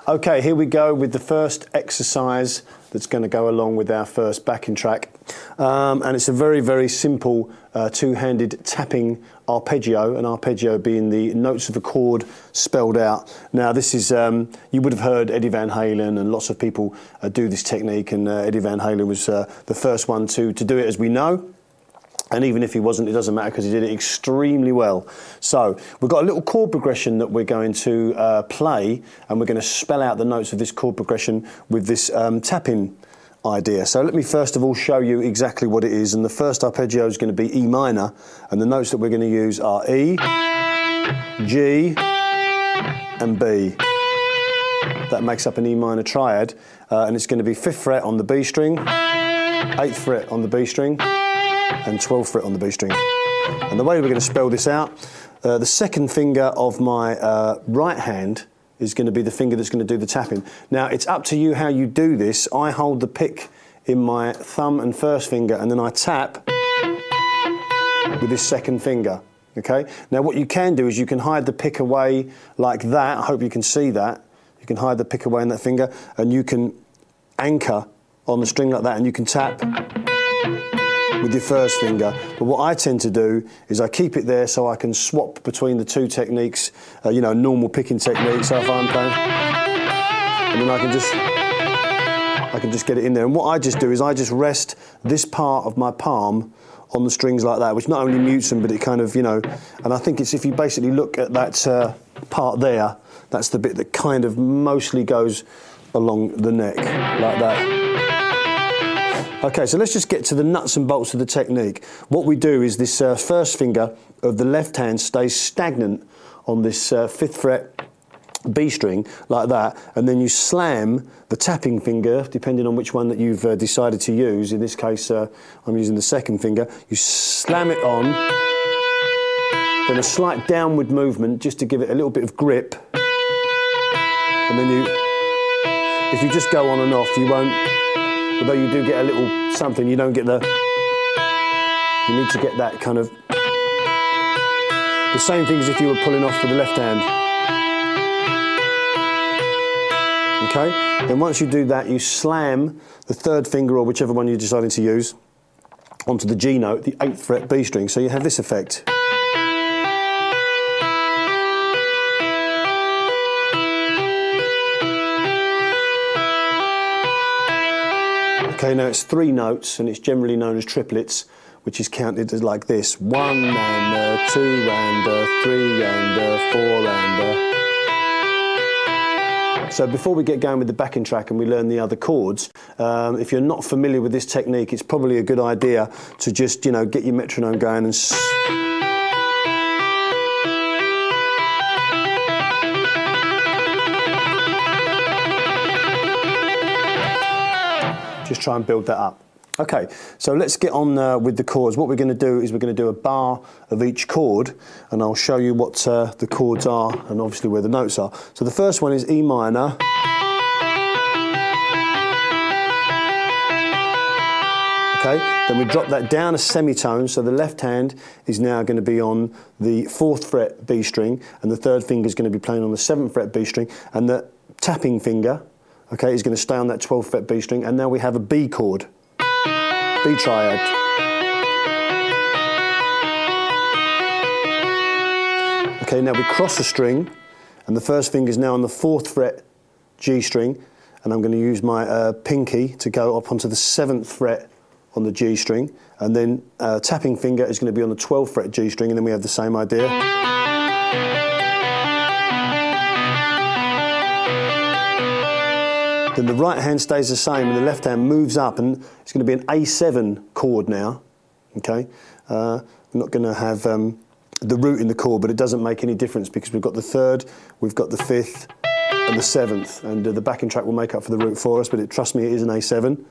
Okay, here we go with the first exercise that's going to go along with our first backing track. And it's a very, very simple two-handed tapping arpeggio, an arpeggio being the notes of a chord spelled out. Now this is, you would have heard Eddie Van Halen, and lots of people do this technique, and Eddie Van Halen was the first one to do it, as we know. And even if he wasn't, it doesn't matter, because he did it extremely well. So we've got a little chord progression that we're going to play, and we're going to spell out the notes of this chord progression with this tapping idea. So let me first of all show you exactly what it is. And the first arpeggio is going to be E minor, and the notes that we're going to use are E, G, and B. That makes up an E minor triad, and it's going to be 5th fret on the B string, 8th fret on the B string, and 12th fret on the B string. And the way we're going to spell this out, the second finger of my right hand is going to be the finger that's going to do the tapping. Now it's up to you how you do this. I hold the pick in my thumb and first finger, and then I tap with this second finger. Okay? Now what you can do is you can hide the pick away like that. I hope you can see that. You can hide the pick away in that finger, and you can anchor on the string like that, and you can tap with your first finger. But what I tend to do is I keep it there so I can swap between the two techniques, you know, normal picking technique. So if I'm playing, and then I can just get it in there. And what I just do is I just rest this part of my palm on the strings like that, which not only mutes them, but it kind of, you know, and I think it's, if you basically look at that part there, that's the bit that kind of mostly goes along the neck, like that. Okay, so let's just get to the nuts and bolts of the technique. What we do is this first finger of the left hand stays stagnant on this 5th fret B string, like that, and then you slam the tapping finger, depending on which one that you've decided to use. In this case, I'm using the second finger. You slam it on, then a slight downward movement just to give it a little bit of grip, and then if you just go on and off, you won't. Although you do get a little something, you don't get the, you need to get that kind of, the same thing as if you were pulling off with the left hand. Okay? Then once you do that, you slam the third finger, or whichever one you're deciding to use, onto the G note, the 8th fret B string, so you have this effect. Okay, now it's 3 notes, and it's generally known as triplets, which is counted as like this: 1 and 2 and 3 and 4 and. So before we get going with the backing track and we learn the other chords, if you're not familiar with this technique, it's probably a good idea to just, you know, get your metronome going and just try and build that up. Okay, so let's get on with the chords. What we're going to do is we're going to do a bar of each chord, and I'll show you what the chords are and obviously where the notes are. So the first one is E minor. Okay, then we drop that down a semitone, so the left hand is now going to be on the 4th fret B string, and the third finger is going to be playing on the 7th fret B string, and the tapping finger, okay, is going to stay on that 12th fret B string, and now we have a B chord, B triad. Okay, now we cross a string, and the first finger is now on the 4th fret G string, and I'm going to use my pinky to go up onto the 7th fret on the G string, and then tapping finger is going to be on the 12th fret G string, and then we have the same idea. Then the right hand stays the same, and the left hand moves up, and it's going to be an A7 chord now. Okay, I'm not going to have the root in the chord, but it doesn't make any difference because we've got the 3rd, we've got the 5th, and the 7th, and the backing track will make up for the root for us. But trust me, it is an A7.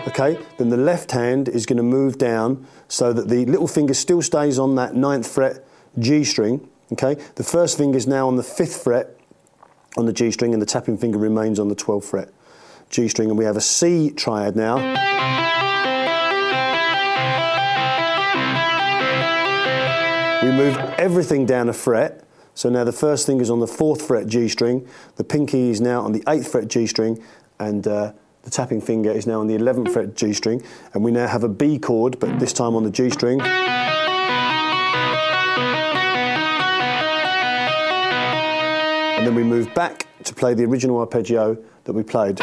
Okay, then the left hand is going to move down so that the little finger still stays on that 9th fret G string. Okay, the first finger is now on the 5th fret on the G string, and the tapping finger remains on the 12th fret G string, and we have a C triad now. We move everything down a fret. So now the first finger is on the 4th fret G string, the pinky is now on the 8th fret G string, and the tapping finger is now on the 11th fret G string, and we now have a B chord, but this time on the G string. And then we move back to play the original arpeggio that we played.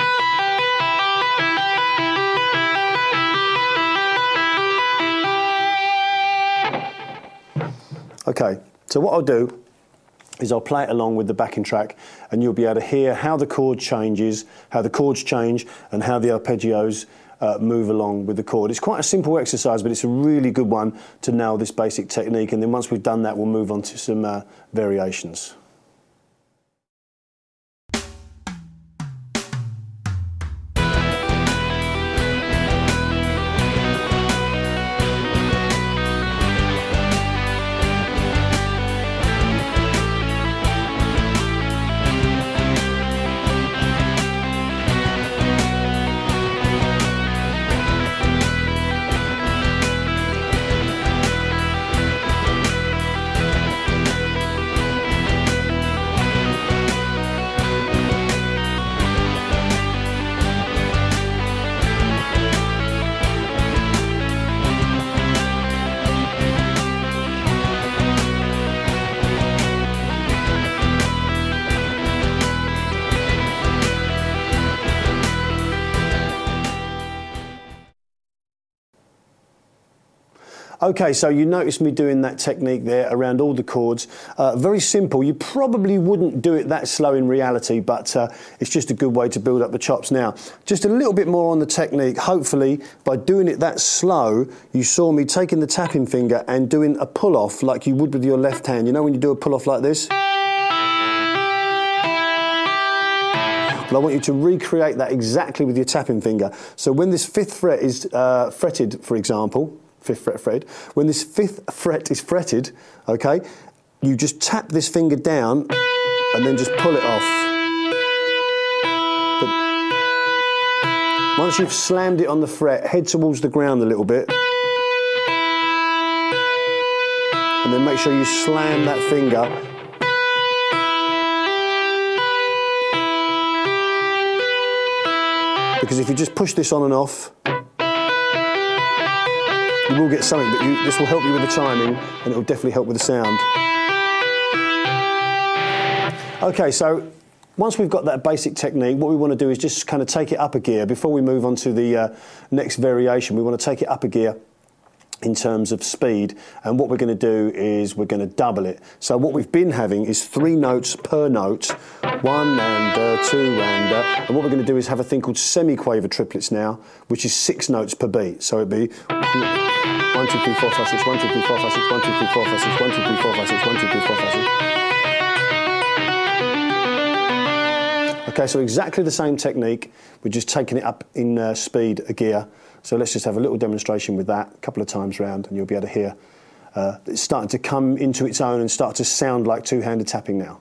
Okay, so what I'll do is I'll play it along with the backing track, and you'll be able to hear how the chord changes, how the chords change, and how the arpeggios move along with the chord. It's quite a simple exercise, but it's a really good one to nail this basic technique, and then once we've done that, we'll move on to some variations. Okay, so you noticed me doing that technique there around all the chords. Very simple. You probably wouldn't do it that slow in reality, but it's just a good way to build up the chops. Now, just a little bit more on the technique. Hopefully, by doing it that slow, you saw me taking the tapping finger and doing a pull-off like you would with your left hand. You know when you do a pull-off like this? Well, I want you to recreate that exactly with your tapping finger. So when this 5th fret is fretted, for example, 5th fret fretted. When this 5th fret is fretted, okay, you just tap this finger down and then just pull it off. But once you've slammed it on the fret, head towards the ground a little bit. And then make sure you slam that finger. Because if you just push this on and off, you will get something, but this will help you with the timing, and it will definitely help with the sound. Okay, so once we've got that basic technique, what we want to do is just kind of take it up a gear. Before we move on to the next variation, we want to take it up a gear in terms of speed, and what we're going to do is we're going to double it. So what we've been having is 3 notes per note, 1 and 2 and what we're going to do is have a thing called semi-quaver triplets now, which is 6 notes per beat. So it'd be 1, 2, 3, 4, 5, 6, 1, 2, 3, 4, 5, 6, 1, 2, 3, 4, 5, 6, 1, 2, 3, 4, 5, 6, 1, 2, 3, 4, 5, 6. Okay, so exactly the same technique, we're just taking it up in speed a gear. So let's just have a little demonstration with that a couple of times round, and you'll be able to hear it's starting to come into its own and start to sound like two-handed tapping now.